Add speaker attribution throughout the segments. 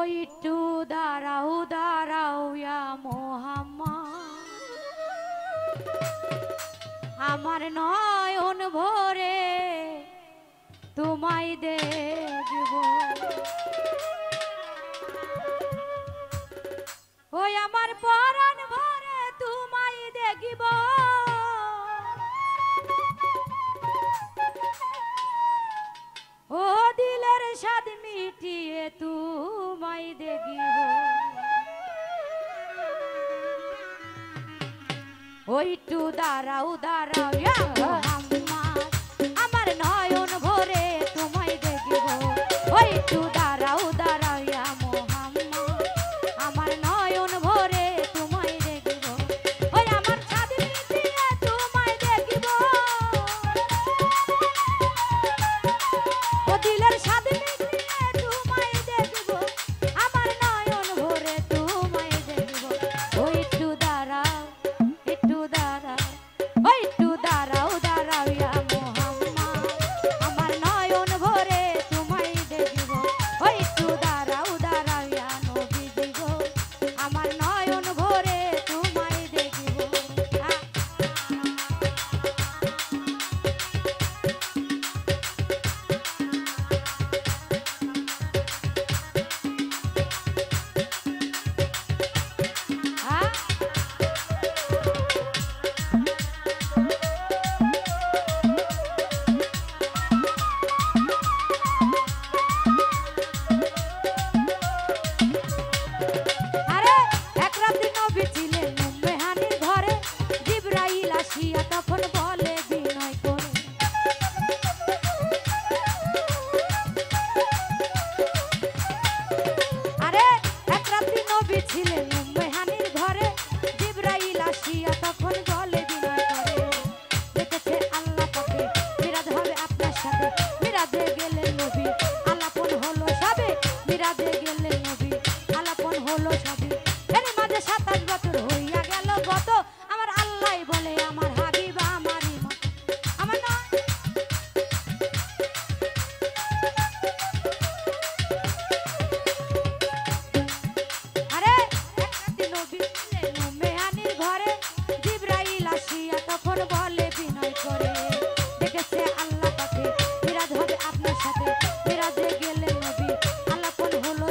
Speaker 1: ওই একটু দাঁড়াও দাঁড়াও ইয়া মোহাম্মদ, আমার নয়ন ভরে তোমায় দেখব। ওই আমার পরাণ ভরে তোমায় দেখব। ও দিলের স্বাদ মিটিয়ে তোমায় দেখিব। ওই একটু দাঁড়াও দাঁড়াও ইয়া মোহাম্মদ, আমার নয়ন ভরে তোমায় দেখিব। ওই একটু দাঁড়াও দাঁড়াও ইয়া মোহাম্মদ, আমার নয়ন ভরে তোমায় দেখিব। ওই আমার স্বাদ মিটিয়ে তোমায় দেখিব। ও দিলের স্বাদ মিটিয়ে তোমায় দেখিব, আমার নয়ন ভরে তোমায় দেখিব। ওই একটু দাঁড়াও একটু দাঁড়াও, ওই একটু দাঁড়াও দাঁড়াও ইয়া মোহাম্মদ, আমার নয়ন ভরে তোমায় দেখিব। ওই একটু দাঁড়াও দাঁড়াও ইয়া নবীজি গো, আমার নয়ন ভরে তোমায় দেখিব। আরে এক রাতে নবী ছিলেন উম্মেহানির ঘরে, জিবরাইল আসিয়া তখন বলে বিনয় করে। আরে এক রাতে নবী ছিলেন উম্মেহানির ঘরে, জিবরাইল আসিয়া তখন বলে বিনয় করে। দেখেছে আল্লাহ পাকে মিরাজ হবে আপনার সাথে, মিরাজে গেলেন নবী আলাপন হলো সবে, মিরাজে গেলেন নবী আলাপন হলো সবে। এর মাঝে 27 বছর হইয়া গেল গত, আমার আল্লাহ বলে আমার হাবিব আমারই মত। আমার নয় আরে এক রাতে নবী ছিলেন উম্মেহানির ঘরে, জিবরাইল আসিয়া তখন বলে বিনয় করে। দেখেছে আল্লাহ পাকে মিরাজ হবে আপনার সাথে, মিরাজে গেলেন নবী আলাপন হলো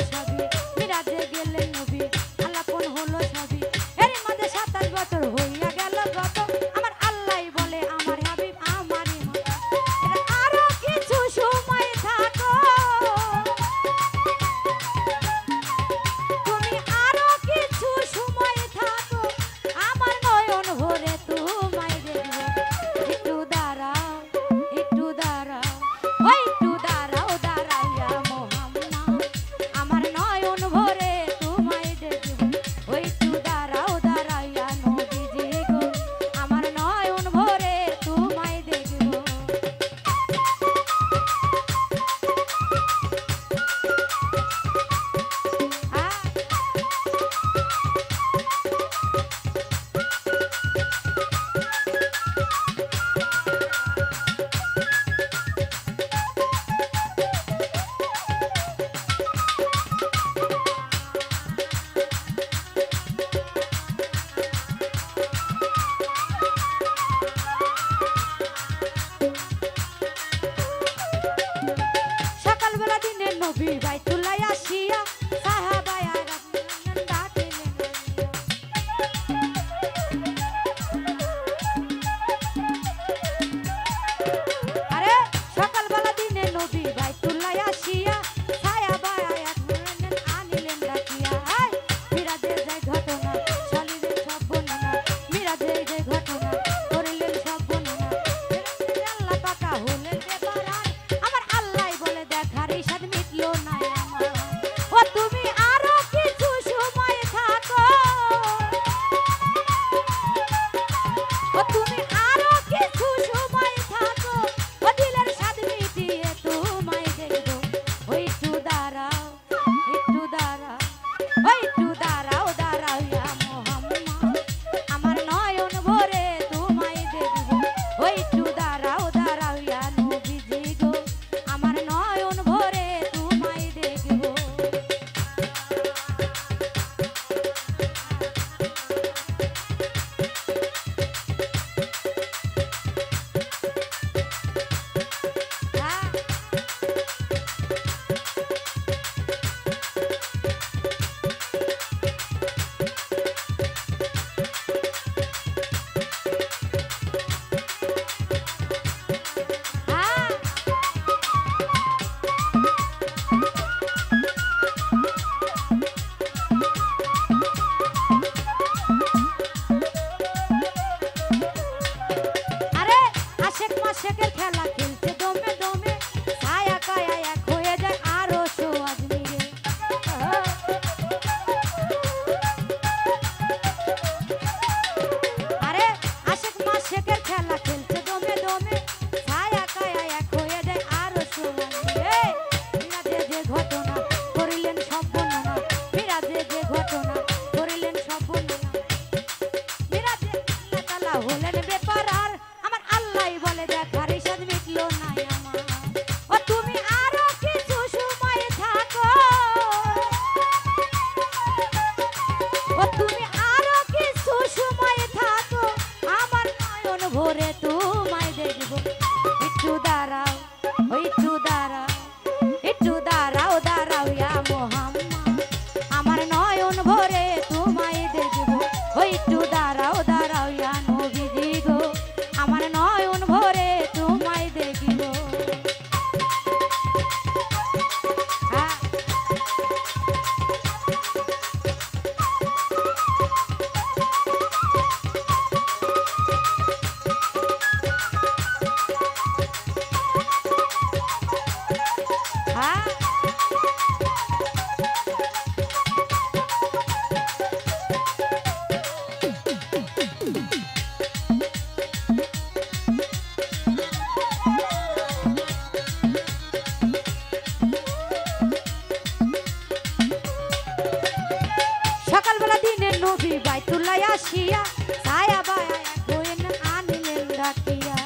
Speaker 1: আসিয়া ছায়া বায়া এক বইন আনিলেন ডাকিয়া।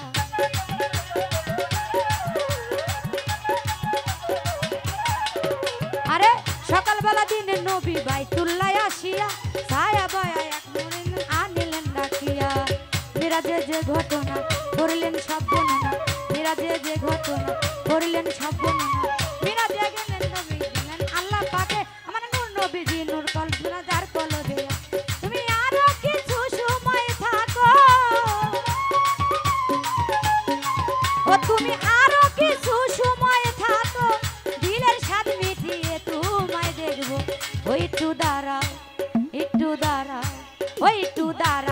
Speaker 1: আরে সকালবেলা দিনে নবী বাইতুল্লাহ আসিয়া ছায়া বায়া এক বইন আনিলেন ডাকিয়া। মিরাজে যে ঘটনা করলেন সব বর্ণনা, মিরাজে যে ঘটনা করলেন সব বর্ণনা। মিরাজে গেলেন নবী দিলেন আল্লাহ পাকে আমার নূর নবীজি নূর কল্পনা যার কলবে। তুমি আরো কিছু সময় থাকো, ও তুমি আরো কিছু সময় থাকো, দিলের স্বাদ মিটিয়ে তোমায় দেখবো। ওই একটু দাঁড়াও, একটু দাঁড়াও, ওই একটু দাঁড়াও।